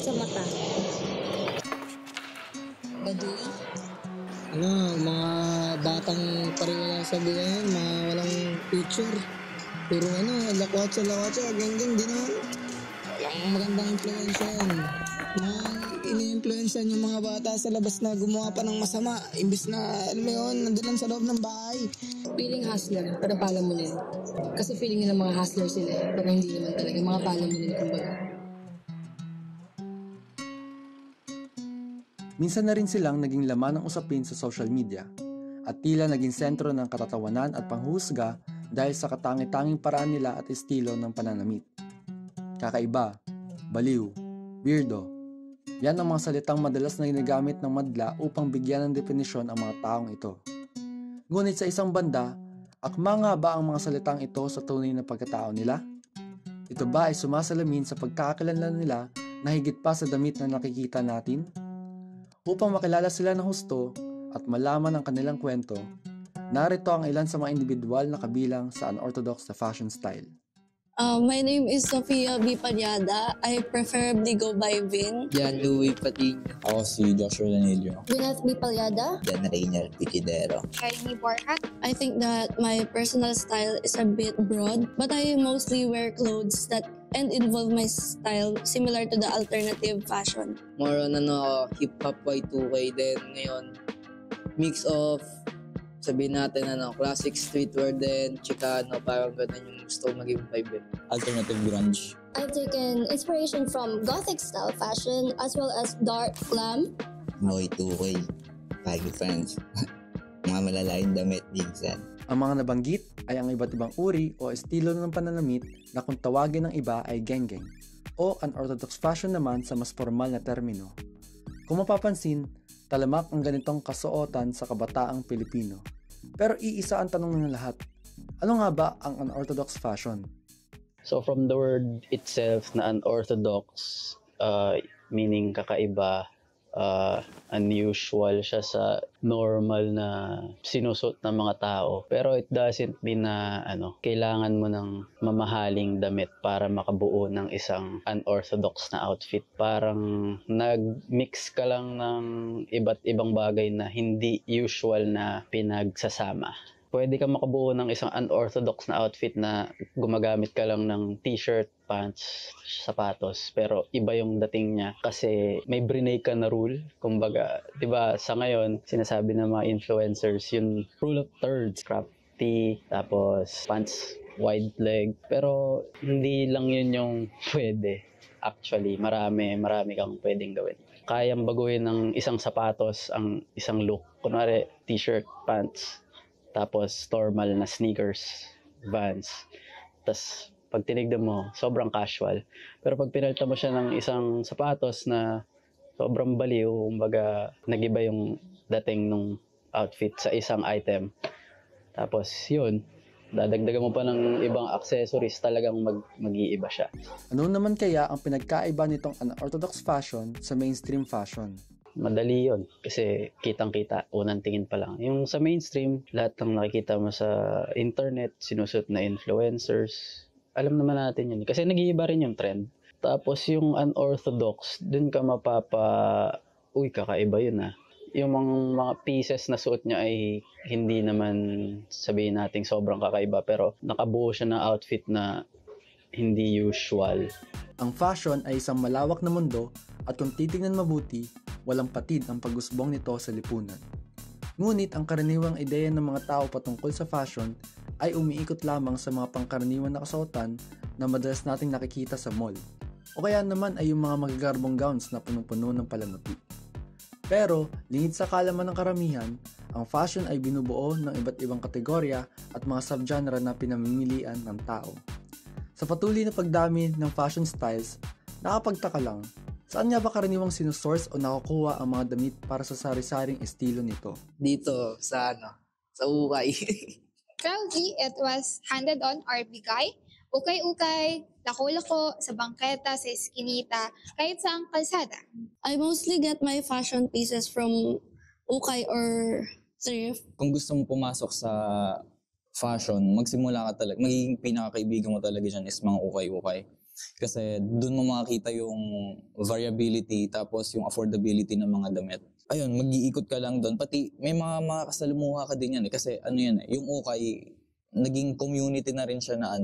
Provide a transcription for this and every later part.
sa mata. Baduy? Mga batang pariwala sa ngayon, mga walang future. Puro lakwatsa, geng-geng, di naman. Walang magandang influensya yan. Ini-influensyan yung mga bata sa labas na gumawa pa ng masama. Imbis na, nandun lang sa loob ng bahay. Feeling hustler, pero palamunin. Kasi feeling nila mga hustler sila, pero hindi naman talaga. Mga palamunin, kumbaga. Minsan na rin silang naging laman ng usapin sa social media at tila naging sentro ng katatawanan at panghusga dahil sa katangi-tanging paraan nila at estilo ng pananamit. Kakaiba, baliw, weirdo. Yan ang mga salitang madalas na ginagamit ng madla upang bigyan ng definisyon ang mga taong ito. Ngunit sa isang banda, akma nga ba ang mga salitang ito sa tunay na pagkatao nila? Ito ba ay sumasalamin sa pagkakakilanlan nila na higit pa sa damit na nakikita natin? Upang makilala sila ng husto at malaman ang kanilang kwento, narito ang ilan sa mga individual na kabilang sa unorthodox na fashion style. My name is Sofia B. Panyada. I preferably go by Vin. Jan Louis Patino. Ako si Joshua Danilio. Gwyneth B. Palyada. Jan Rainier Piquidero. Sharimi Borhat. I think that my personal style is a bit broad, but I mostly wear clothes that involve my style similar to the alternative fashion. More on hip-hop Y2K din ngayon. Mix of sabihin natin classic streetwear din, Chicano, parang ganun yung gusto maging vibe. Alternative grunge. I've taken inspiration from gothic style fashion as well as dark glam. Moy 2K, Paggy Friends, mga malalaking damit minsan. Ang mga nabanggit ay ang iba't ibang uri o estilo ng pananamit na kung tawagin ng iba ay geng-geng o unorthodox fashion naman sa mas formal na termino. Kung mapapansin, talamak ang ganitong kasuotan sa kabataang Pilipino. Pero iisa ang tanong ng lahat, ano nga ba ang unorthodox fashion? So from the word itself na unorthodox, meaning kakaiba, unusual siya sa normal na sinusot ng mga tao. Pero it doesn't mean na kailangan mo ng mamahaling damit para makabuo ng isang unorthodox na outfit. Parang nag-mix ka lang ng iba't ibang bagay na hindi usual na pinagsasama. Pwede kang makabuo ng isang unorthodox na outfit na gumagamit ka lang ng t-shirt, pants, sapatos, pero iba yung dating niya kasi may brinay ka na rule. Kumbaga, 'di ba, sa ngayon sinasabi ng mga influencers yung rule of thirds, crafty, tapos pants wide leg, pero hindi lang yun yung pwede. Actually, marami kang pwedeng gawin. Kayang baguhin ng isang sapatos ang isang look. Kunwari, t-shirt, pants, tapos normal na sneakers, Vans. Tapos pag tinignan mo, sobrang casual. Pero pag pinalta mo siya ng isang sapatos na sobrang baliw, kumbaga nag-iba yung dating nung outfit sa isang item. Tapos yun, dadagdagan mo pa ng ibang accessories, talagang mag-iiba siya. Ano naman kaya ang pinagkaiba nitong unorthodox fashion sa mainstream fashion? Madali yun kasi kitang-kita, unang tingin pa lang. Yung sa mainstream, lahat ng nakikita mo sa internet, sinusot na influencers, alam naman natin yun. Kasi nag-iiba rin yung trend. Tapos yung unorthodox, dun ka uy, kakaiba yun ah. Yung mga pieces na suot niya ay hindi naman sabihin nating sobrang kakaiba, pero nakabuo siya ng outfit na hindi usual. Ang fashion ay isang malawak na mundo at kung titingnan mabuti, walang patid ang pag-usbong nito sa lipunan. Ngunit ang karaniwang ideya ng mga tao patungkol sa fashion ay umiikot lamang sa mga pangkaraniwan na kasuotan na madalas nating nakikita sa mall. O kaya naman ay yung mga magagarbong gowns na punong-puno ng palamuti. Pero, lingid sa kaalaman ng karamihan, ang fashion ay binubuo ng iba't ibang kategorya at mga subgenre na pinamimilian ng tao. Sa patuloy na pagdami ng fashion styles, nakapagtaka lang, saan nga ba karaniwang sinusource o nakukuha ang mga damit para sa sari-saring estilo nito? Dito, sa ukay. Proudly, it was handed on or bigay, ukay-ukay, lako-lako, sa bangketa, sa eskinita, kahit sa kalsada. I mostly get my fashion pieces from ukay or thrift. Kung gusto mo pumasok sa fashion, magsimula ka talaga, magiging pinakakaibigan mo talaga dyan is mga ukay-ukay. Kasi doon mo makikita yung variability tapos yung affordability ng mga damit. Ayun, mag-iikot ka lang doon. Pati may mga kasalumuha ka din yan eh. Kasi ano yan eh, yung ukay, naging community na rin siya na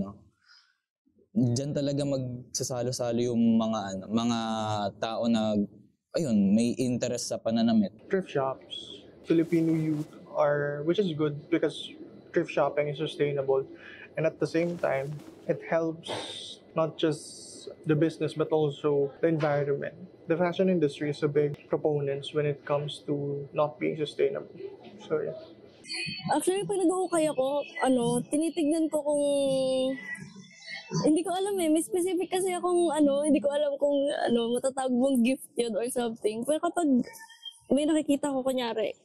diyan talaga magsasalo-salo yung mga tao na ayun, may interest sa pananamit. Thrift shops, Filipino youth which is good because thrift shopping is sustainable. And at the same time, it helps not just the business but also the environment. The fashion industry is a big proponent when it comes to not being sustainable. So yeah. Actually, pag nag-uukay ako, tinitignan ko kung hindi ko alam eh. May specific kasi akong hindi ko alam kung matatawag mong gift yun or something. Pero kapag may nakikita ko, kunyari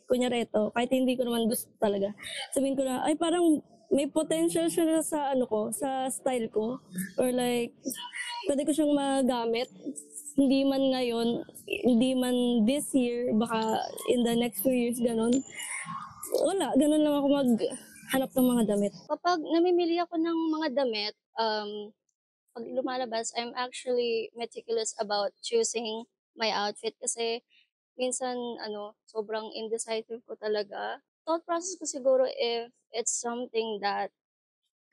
ito, kahit hindi ko naman gusto talaga, sabihin ko na, ay parang may potential siya sa sa style ko. Or like, pwede ko siyang magamit. Hindi man ngayon, hindi man this year, baka in the next few years, ganun. Wala, ganun lang ako maghanap ng mga damit. Kapag namimili ako ng mga damit, pag lumalabas, I'm actually meticulous about choosing my outfit kasi minsan, sobrang indecisive ko talaga. Thought process ko siguro if it's something that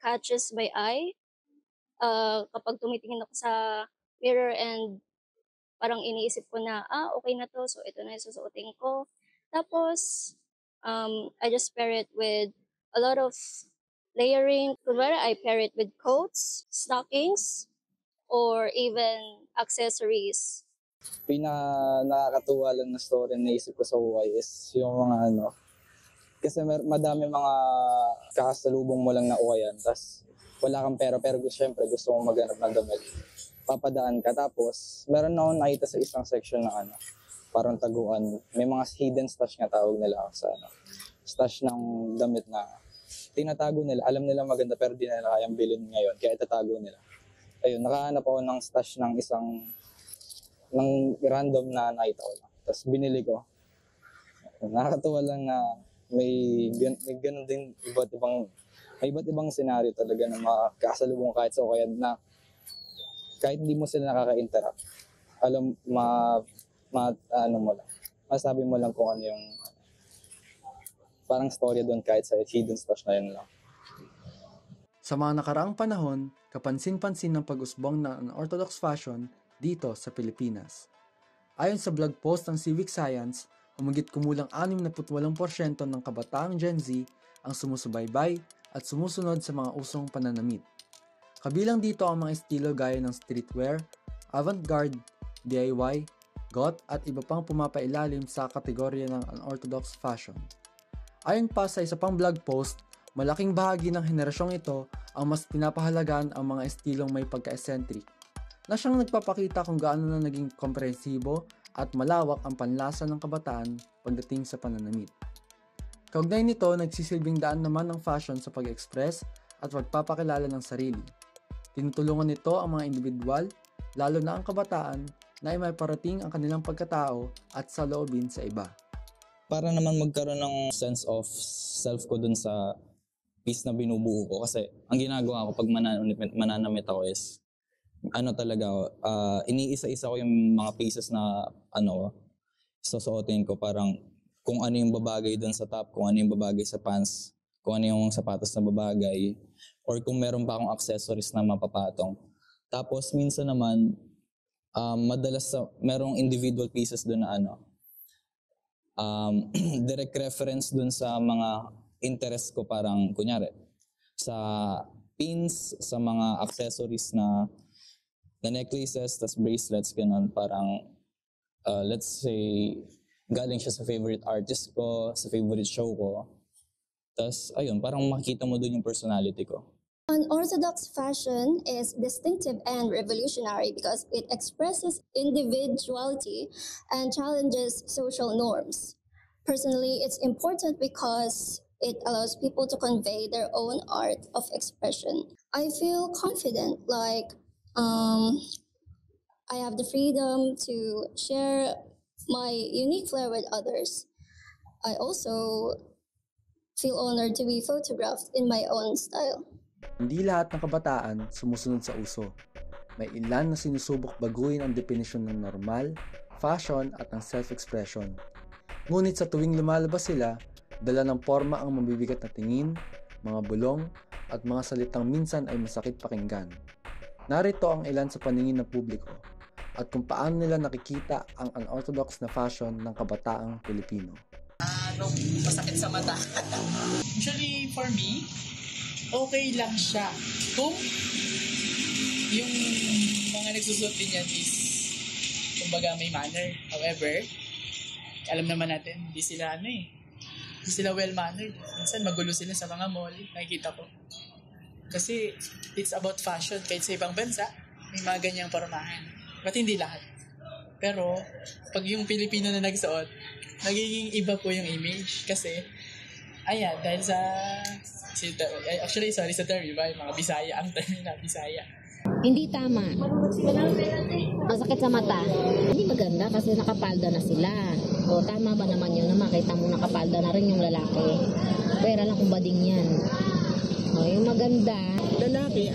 catches my eye, kapag tumitingin ako sa mirror and parang iniisip ko na, okay na to, so ito na yung susuotin ko. Tapos, I just pair it with a lot of layering. Kunwari, I pair it with coats, stockings, or even accessories. Nakakatuwa lang na story na naisip ko sa ukay is yung mga kasi madami mga kakasalubong mo lang na ukayan, tas wala kang pera pero syempre gusto mong maghanap ng damit. Papadaan ka, tapos meron na akong nakita sa isang section na parang taguan, may mga hidden stash nga tawag nila sa stash ng damit na tinatago nila, alam nila maganda pero di nila kayang bilhin ngayon, kaya itatago nila. Ayun, nakahanap ako ng stash ng ng random na nakita ko lang. Tapos binili ko. Nakakatuwa lang na may ganun din iba't ibang senaryo talaga na makakasalubong kahit sa ukayan na kahit hindi mo sila nakaka-interact. Alam, mo lang. Masabi mo lang kung ano yung parang storya doon kahit sa hidden stash na yun lang. Sa mga nakaraang panahon, kapansin-pansin ng pag-usbong ng unorthodox fashion dito sa Pilipinas. Ayon sa blog post ng Civic Science, humigit kumulang 68% ng kabataang Gen Z ang sumusubaybay at sumusunod sa mga usong pananamit. Kabilang dito ang mga estilo gaya ng streetwear, avant-garde, DIY, goth at iba pang pumapailalim sa kategorya ng unorthodox fashion. Ayon pa sa isa pang blog post, malaking bahagi ng henerasyong ito ang mas pinapahalagan ang mga estilong may pagka-eccentric, na siyang nagpapakita kung gaano na naging komprehensibo at malawak ang panlasa ng kabataan pagdating sa pananamit. Kaugnay nito, nagsisilbing daan naman ng fashion sa pag-express at pagpapakilala ng sarili. Tinutulungan nito ang mga individual, lalo na ang kabataan, na may parating ang kanilang pagkatao at saloobin sa iba. Para naman magkaroon ng sense of self ko dun sa piece na binubuo ko. Kasi ang ginagawa ko pag mananamit ako is iniisa-isa ko yung mga pieces na susuotin ko, parang kung ano yung babagay dun sa top, kung ano yung babagay sa pants, kung ano yung sapatos na babagay, or kung meron pa akong accessories na mapapatong. Tapos minsan naman, madalas merong individual pieces dun na direct reference dun sa mga interest ko, parang kunyari sa pins, sa mga accessories na necklaces, tas bracelets, ganun, parang let's say galing siya sa favorite artist ko, sa favorite show ko. Tas ayun, parang makikita mo dun yung personality ko. Unorthodox fashion is distinctive and revolutionary because it expresses individuality and challenges social norms. Personally, it's important because it allows people to convey their own art of expression. I feel confident, like I have the freedom to share my unique flair with others. I also feel honored to be photographed in my own style. Hindi lahat ng kabataan sumusunod sa uso. may ilan na sinusubok baguhin ang definisyon ng normal, fashion at ng self-expression. Ngunit sa tuwing lumalabas sila, dala ng forma ang mabibigat na tingin, mga bulong, at mga salitang minsan ay masakit pakinggan. Narito ang ilan sa paningin ng publiko at kung paano nila nakikita ang unorthodox na fashion ng kabataang Pilipino. Masakit sa mata. Actually, for me, okay lang siya. Kung yung mga nagsusuot din yan is kumbaga may manner. However, alam naman natin, hindi sila hindi sila well-mannered. Minsan magulo sila sa mga mall, nakikita ko. Kasi it's about fashion. Kahit sa ibang bansa, may mga ganyang pormahan. But hindi lahat. Pero, pag yung Pilipino na nagsuot, nagiging iba po yung image. Kasi, dahil sa sa term, iba, yung mga Bisaya, ang term na Bisaya. Hindi tama. Masakit sa mata. Hindi maganda kasi nakapalda na sila. O tama ba naman yun na makita mo nakapalda na rin yung lalaki? Pera lang kung bading yan. O, yung maganda. Lalaki,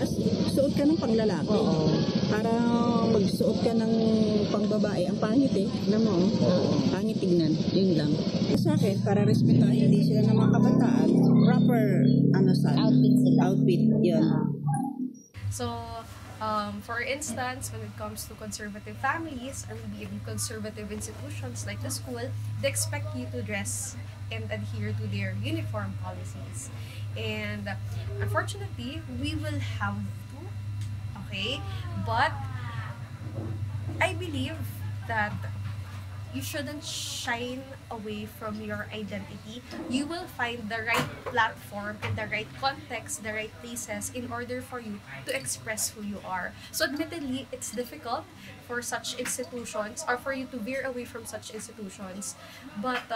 suot ka ng panglalaki. Oo. Para magsuot ka ng pangbabae. Ang pangit alam mo, pangit tignan. Yun lang. Sa akin, para respetuhan hindi sila ng mga kabataan, proper outfit sila. Outfit, yun. So, for instance, when it comes to conservative families or maybe in conservative institutions like the school, they expect you to dress and adhere to their uniform policies. And unfortunately, we will have to, okay? But I believe that you shouldn't shine away from your identity. You will find the right platform and the right context, the right places in order for you to express who you are. So admittedly, it's difficult for such institutions or for you to veer away from such institutions. But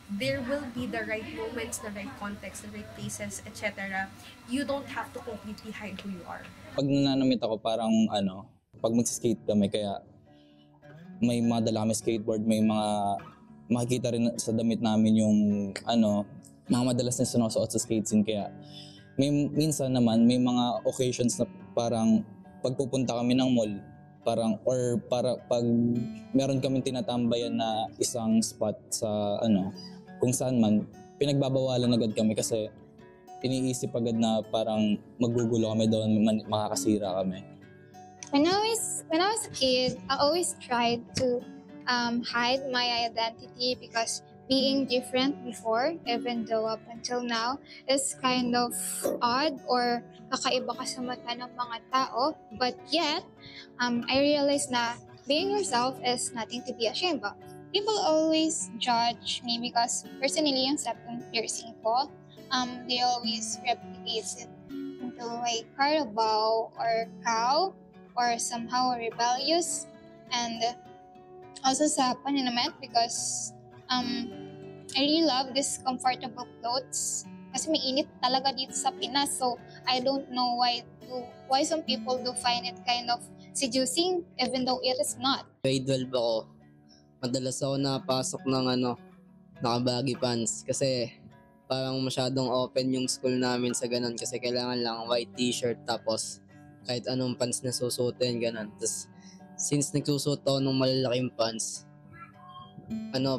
there will be the right moments, the right context, the right places, etc. You don't have to completely hide who you are. Pag nananamit ako, parang pag mag-skate kami, kaya may mga dala kami skateboard, may mga makikita rin sa damit namin yung mga madalas na sinusuot sa skate scene. Kaya minsan naman may mga occasions na parang pagpupunta kami ng mall, pag meron kaming tinatambayan na isang spot sa kung saan man, pinagbabawalan agad kami kasi iniisip agad na parang magugulo kami doon, makakasira kami. When I was a kid, I always tried to hide my identity because being different before, even though up until now, is kind of odd or kakaiba ka sa mata ng mga tao. But yet, I realized na being yourself is nothing to be ashamed of. People always judge me because personally, yung septum piercing ko, they always replicate it into a carabao or cow, or somehow rebellious, and also sa pananamit because I really love this comfortable clothes kasi may init talaga dito sa Pinas, so I don't know why some people do find it kind of seducing even though it is not. Grade 12 ako, madalas ako napasok ng naka-baggy pants kasi parang masyadong open yung school namin sa ganun kasi kailangan lang white t-shirt tapos kahit anong pants na susuotin, gano'n. Tapos, since nagsusuot ako ng malalaking pants,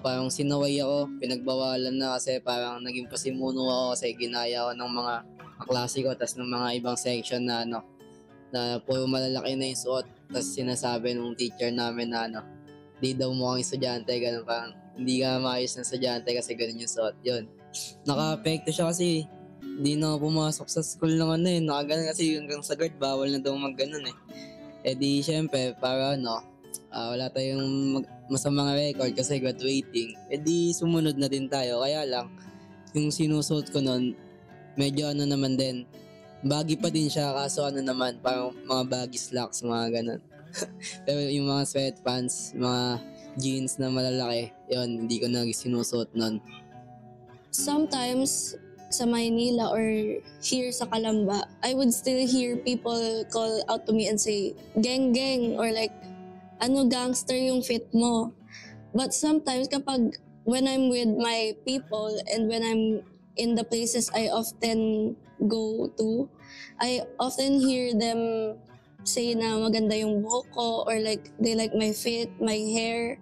parang sinaway ako, pinagbawalan na kasi parang naging pasimuno ako kasi ginaya ako ng mga kaklase ko, tapos ng mga ibang section na na puro malalaki na yung suot. Tapos sinasabi ng teacher namin na di daw mukhang estudyante, gano'n, parang hindi ka maayos na estudyante kasi gano'n yung suot. Yun. Naka-apekto siya kasi hindi na pumasok sa school ng nakaganon kasi hanggang sa guard, bawal na daw mag-ganon di syempre, para wala tayong masamang record kasi graduating, di sumunod na din tayo. Kaya lang, yung sinusuot ko nun, medyo naman din, baggy pa din siya, kaso naman, parang mga baggy slacks, mga ganon. Pero yung mga sweatpants, mga jeans na malalaki, yun, hindi ko na sinusuot nun. Sometimes, sa Maynila or here sa Calamba, I would still hear people call out to me and say, "Gang, gang," or like, gangster yung fit mo. But sometimes when I'm with my people and when I'm in the places I often go to, I often hear them say na maganda yung buhok ko, or like they like my fit, my hair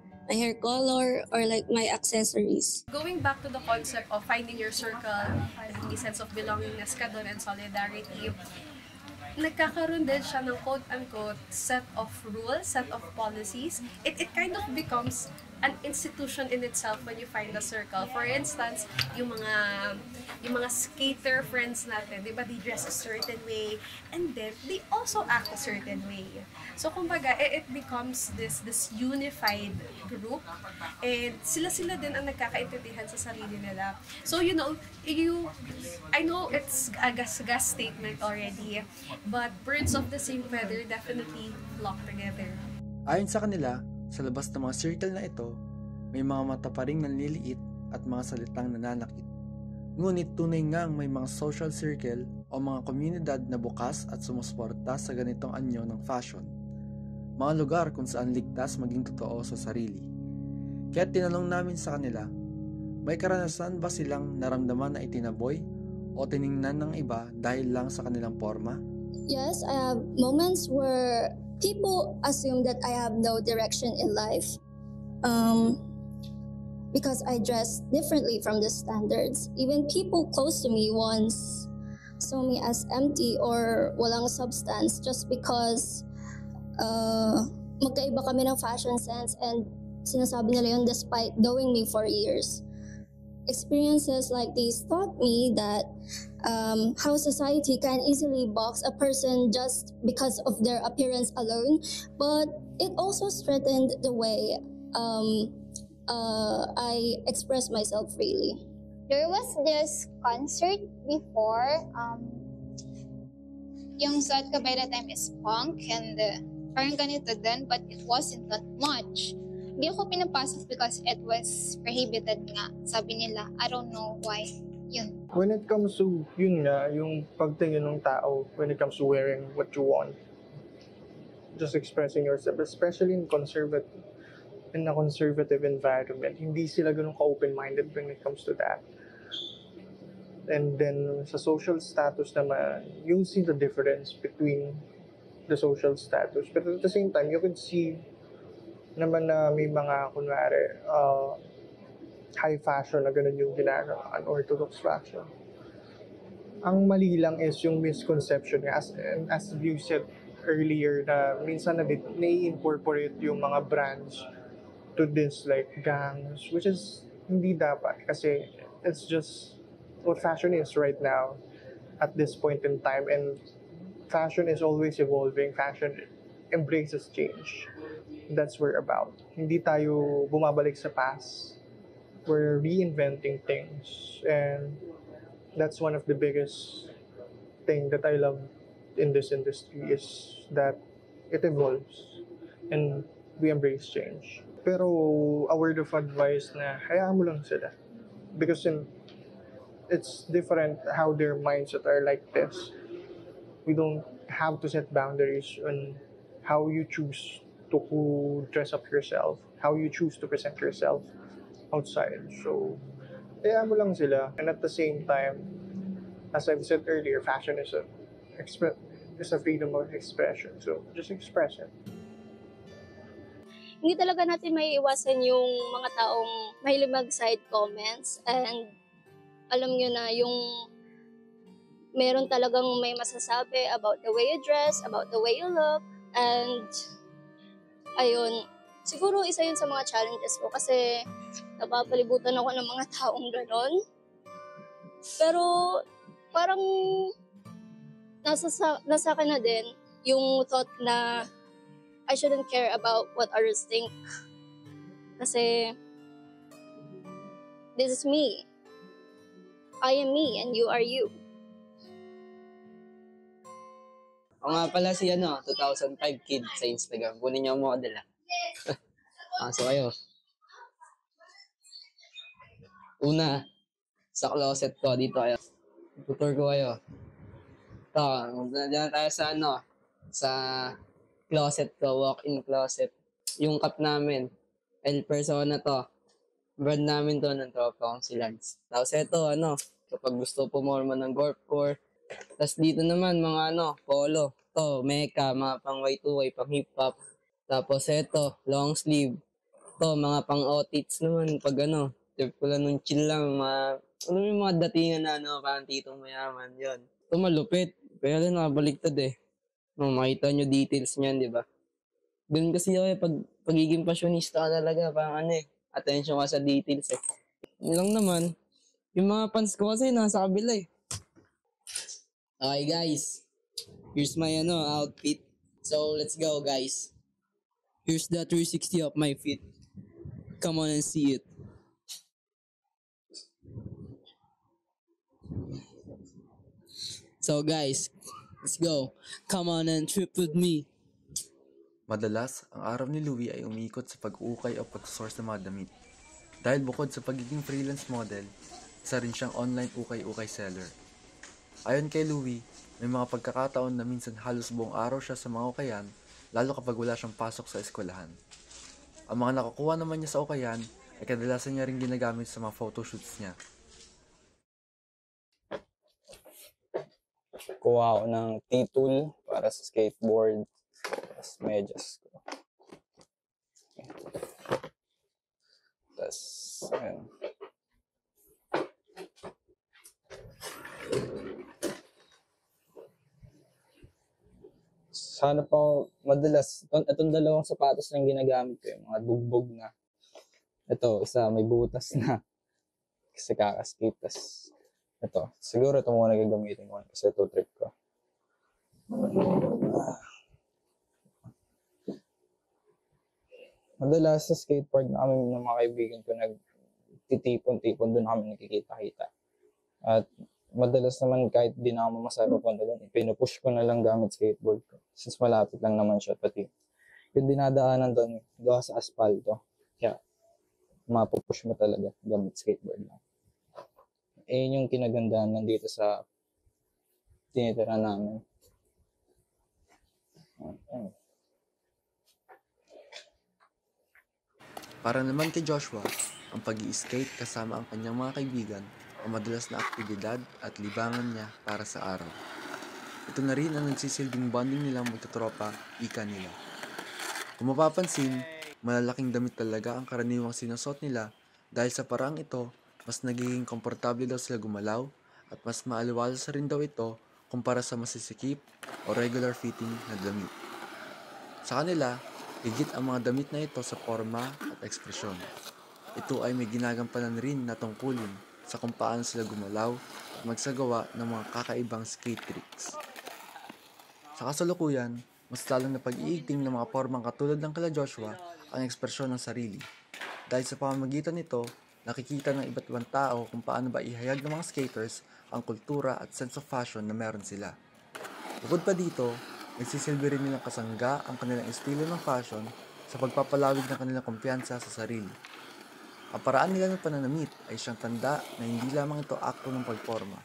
color, or like my accessories. Going back to the concept of finding your circle, having a sense of belongingness ka doon and solidarity, nagkakaroon din siya ng quote-unquote set of rules, set of policies. It kind of becomes an institution in itself when you find a circle. For instance, yung mga skater friends natin, di ba, they dress a certain way, and then they also act a certain way. So, kumbaga, it becomes this unified group, and sila din ang nagkakaintindihan sa sarili nila. So, you know, I know it's a gas statement already, but birds of the same feather definitely flock together. Ayon sa kanila, sa labas ng mga circle na ito, may mga mata pa ring nanliliit at mga salitang nananakit. Ngunit tunay ngang may mga social circle o mga komunidad na bukas at sumusuporta sa ganitong anyo ng fashion. Mga lugar kung saan ligtas maging totoo sa sarili. Kaya tinanong namin sa kanila, may karanasan ba silang naramdaman na itinaboy o tiningnan ng iba dahil lang sa kanilang forma? Yes, I have moments where people assume that I have no direction in life. Because I dress differently from the standards. Even people close to me once saw me as empty or walang substance just because magkaiba kami ng fashion sense, and sinasabi nila yun despite knowing me for years. Experiences like these taught me that how society can easily box a person just because of their appearance alone, but it also strengthened the way I express myself freely. There was this concert before, yung suot ko by the time is punk, and parang ganito din, but it wasn't that much. Hindi ako pinapasok because it was prohibited nga, sabi nila. I don't know why. Yun. When it comes to, yun nga, yung pagtingin ng tao, when it comes to wearing what you want, just expressing yourself, especially in a conservative environment, hindi sila ganun ka-open-minded when it comes to that. And then, sa social status naman, you'll see the difference between the social status. But at the same time, you can see naman na may mga, kunwari, high fashion na ganun yung ginagawa, unorthodox fashion. Ang mali lang is yung misconception nga, as you said earlier, na minsan na nai-incorporate yung mga brands to this like gangs, which is hindi dapat, kasi it's just what fashion is right now at this point in time, and fashion is always evolving. Fashion embraces change. That's what we're about. Hindi tayo bumabalik sa past. We're reinventing things, and that's one of the biggest thing that I love in this industry, is that it evolves and we embrace change. Pero a word of advice na hayaan mo lang sila, because it's different how their mindset are like this. We don't have to set boundaries on how you choose to dress up yourself, how you choose to present yourself outside. So hayaan mo lang sila, and at the same time, as I've said earlier, fashion is a freedom of expression. So just express it. Hindi talaga natin may iwasan yung mga taong mahilig mag-side comments, and alam nyo na yung meron talagang may masasabi about the way you dress, about the way you look, and ayun, siguro isa yun sa mga challenges ko kasi napapalibutan ako ng mga taong ganon. Pero parang nasa akin na din yung thought na I shouldn't care about what others think. Kasi this is me. I am me and you are you. Ako nga pala si 2005 kid sa Instagram. Kunin niyo ang model so kayo. Una, sa closet ko, dito kayo. Tutur ko kayo. Ito, nandiyan tayo sa closet ko, walk-in closet. Yung cup namin, El Persona to. Brand namin to ng tropa kong si Lance. Tapos ito, kapag gusto pumorma ng Gorpcore. Tapos dito naman, mga polo. To, mecha, mga pang Y2Y, pang hip-hop. Tapos eto, long sleeve. To, mga pang outfits naman. Pag trip ko lang nung chill lang. Ano yung mga datingan na parang titong mayaman. Yun. Ito malupit. Kaya lang nakabaliktad eh. Makita nyo details niyan, di ba? Ganun kasi ako pagiging passionista ka talaga. Parang attention ka sa details eh. Yun lang naman. Yung mga fans ko kasi nasa kabila eh. Okay guys. Here's my outfit. So let's go guys. Here's the 360 of my feet. Come on and see it. So guys, let's go. Come on and trip with me. Madalas, ang araw ni Louie ay umiikot sa pag-uukay o pag-source ng mga damit. Dahil bukod sa pagiging freelance model, isa rin siyang online ukay-ukay seller. Ayon kay Louie, may mga pagkakataon na minsan halos buong araw siya sa mga ukayan, lalo kapag wala siyang pasok sa eskwelahan. Ang mga nakukuha naman niya sa ukayan ay kadalasan niya rin ginagamit sa mga photoshoots niya. Kuha ako ng T-tool para sa skateboard. Tapos medyas ko. Tapos, ayun. Sana pa madalas, itong dalawang sapatos lang ginagamit ko, yung mga bugbog na. Ito, isa may butas na. Kasi kakaskate. Tapos, ito, siguro ito muna gagamitin ko kasi ito trip ko. Madalas sa skatepark na kami ng mga kaibigan ko nagtitipon-tipon, doon kami nakikita-kita. At madalas naman kahit di na ako mamasaya papunta doon, pinupush ko na lang gamit skateboard ko. Since malapit lang naman siya, pati yung dinadaanan doon, gawa sa aspalto. Kaya mapupush mo talaga gamit skateboard lang. Yung kinagandahan nandito sa tinitira namin. Para naman kay Joshua, ang pag-i-skate kasama ang kanyang mga kaibigan ang madalas na aktibidad at libangan niya para sa araw. Ito na rin ang nagsisilbing bonding nilang magtotropa, ika nila. Kung mapapansin, malalaking damit talaga ang karaniwang sinusot nila dahil sa parang ito, mas nagiging komportable daw sila gumalaw at mas maaliwalas rin daw ito kumpara sa masisikip o regular fitting na damit. Sa kanila, higit ang mga damit na ito sa forma at ekspresyon. Ito ay may ginagampanan rin na tungkulin sa kung paano sila gumalaw at magsagawa ng mga kakaibang skate tricks. Sa kasalukuyan, mas lalong na pag-iigting ng mga formang katulad ng kala Joshua ang ekspresyon ng sarili. Dahil sa pamamagitan nito, nakikita ng iba't ibang tao kung paano ba ihayag ng mga skaters ang kultura at sense of fashion na meron sila. Bukod pa dito, nagsisilbi rin nilang kasangga ang kanilang estilo ng fashion sa pagpapalawig ng kanilang kumpiyansa sa sarili. Ang paraan nila ng pananamit ay siyang tanda na hindi lamang ito akto ng pagporma,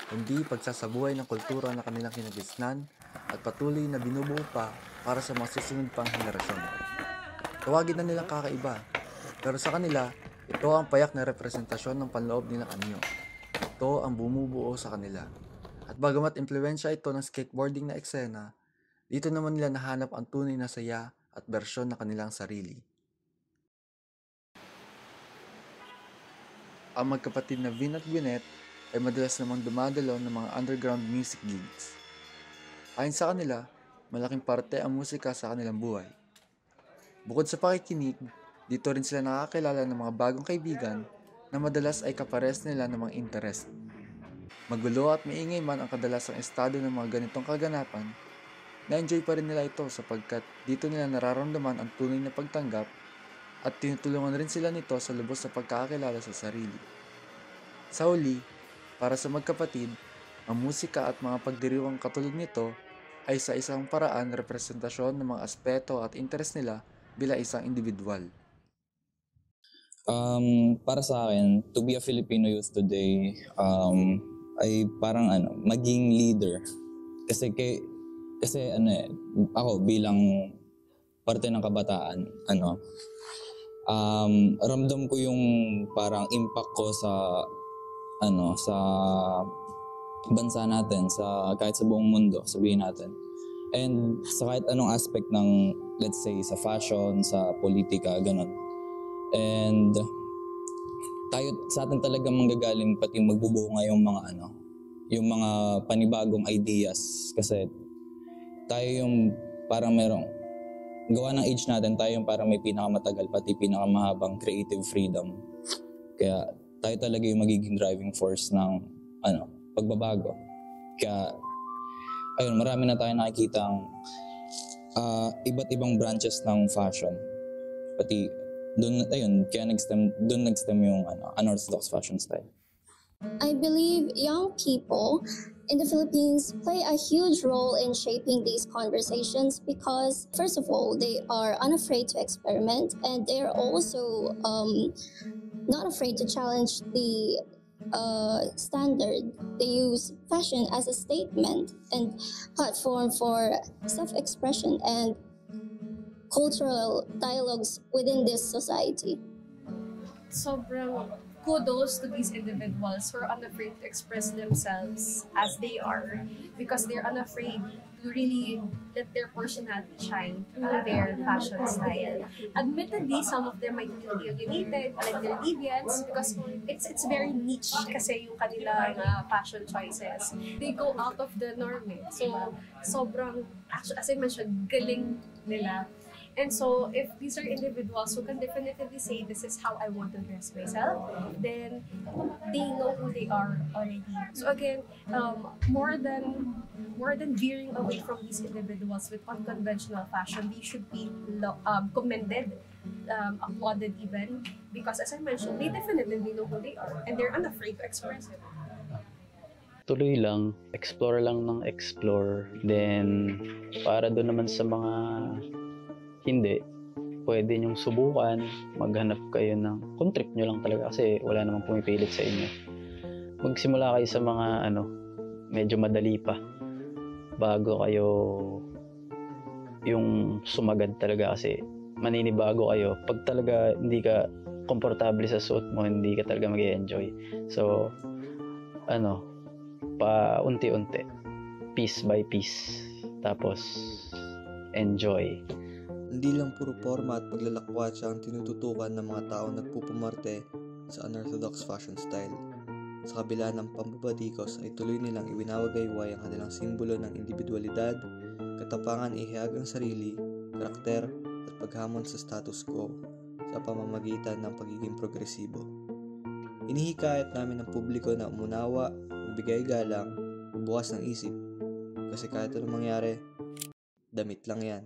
kundi pagsasabuhay ng kultura na kanilang kinagisnan at patuloy na binubuo pa para sa mga susunod pang henerasyon. Tawagin na nilang kakaiba, pero sa kanila, ito ang payak na representasyon ng panloob nilang anyo. Ito ang bumubuo sa kanila. At bagamat impluwensya ito ng skateboarding na eksena, dito naman nila nahanap ang tunay na saya at bersyon ng kanilang sarili. Ang magkapatid na Vin at Gwyneth ay madalas namang dumadalo ng mga underground music gigs. Ayon sa kanila, malaking parte ang musika sa kanilang buhay. Bukod sa pakikinig, dito rin sila nakakilala ng mga bagong kaibigan na madalas ay kapares nila ng mga interest. Magulo at maingay man ang kadalasang estado ng mga ganitong kaganapan, na-enjoy pa rin nila ito sapagkat dito nila nararamdaman ang tunay na pagtanggap at tinutulungan rin sila nito sa lubos sa pagkakakilala sa sarili. Sa huli, para sa magkapatid, ang musika at mga pagdiriwang katulad nito ay sa isang paraan representasyon ng mga aspeto at interes nila bilang isang individual. Para sa akin, to be a Filipino youth today ay parang maging leader. Kasi ako bilang parte ng kabataan, ramdam ko yung parang impact ko sa sa bansa natin, kahit sa buong mundo, sabihin natin. And sa kahit anong aspect ng, let's say, sa fashion, sa politika, ganun. And sa atin talaga manggagaling pati magbubuo nga yung mga panibagong ideas. Kasi tayo yung parang merong, gawa ng age natin, tayo yung parang may pinakamatagal pati pinakamahabang creative freedom. Kaya tayo talaga yung magiging driving force ng pagbabago. Kaya ayun, marami na tayo nakikitang iba't ibang branches ng fashion. Pati kaya nag-stem yung unorthodox fashion style. I believe young people in the Philippines play a huge role in shaping these conversations because, first of all, they are unafraid to experiment, and they're also not afraid to challenge the standard. They use fashion as a statement and platform for self-expression and cultural dialogues within this society. Sobrang kudos to these individuals who are unafraid to express themselves as they are, because they're unafraid to really let their personality shine through their fashion style. Admittedly, some of them might feel alienated, like they're deviants, because it's very niche kasi yung kanilang fashion choices. They go out of the norm. So, sobrang, actually, as I mentioned, galing nila. And so, if these are individuals who can definitively say, this is how I want to dress myself, then they know who they are already. So again, more than veering away from these individuals with unconventional fashion, they should be commended, applauded even, because as I mentioned, they definitely know who they are, and they're unafraid to express it. Tuloy lang, explore lang ng explore. Then, para doon naman sa mga hindi, pwede nyong subukan, maghanap kayo ng, kung trip nyo lang talaga kasi wala namang pumipilit sa inyo. Magsimula kayo sa mga medyo madali pa bago kayo yung sumagad talaga, kasi maninibago kayo. Pag talaga hindi ka komportable sa suot mo, hindi ka talaga mag-i-enjoy. So, pa unti-unti, piece by piece, tapos enjoy. Hindi lang puro forma at paglalakwatsa ang tinututukan ng mga taong nagpupumarte sa unorthodox fashion style. Sa kabila ng pambabatikos ay tuloy nilang ibinawagayway ang kanilang simbolo ng individualidad, katapangan ihayag ang sarili, karakter at paghamon sa status quo sa pamamagitan ng pagiging progresibo. Inihikayat namin ang publiko na umunawa, magbigay galang, bukas ng isip, kasi kahit anong mangyari, damit lang yan.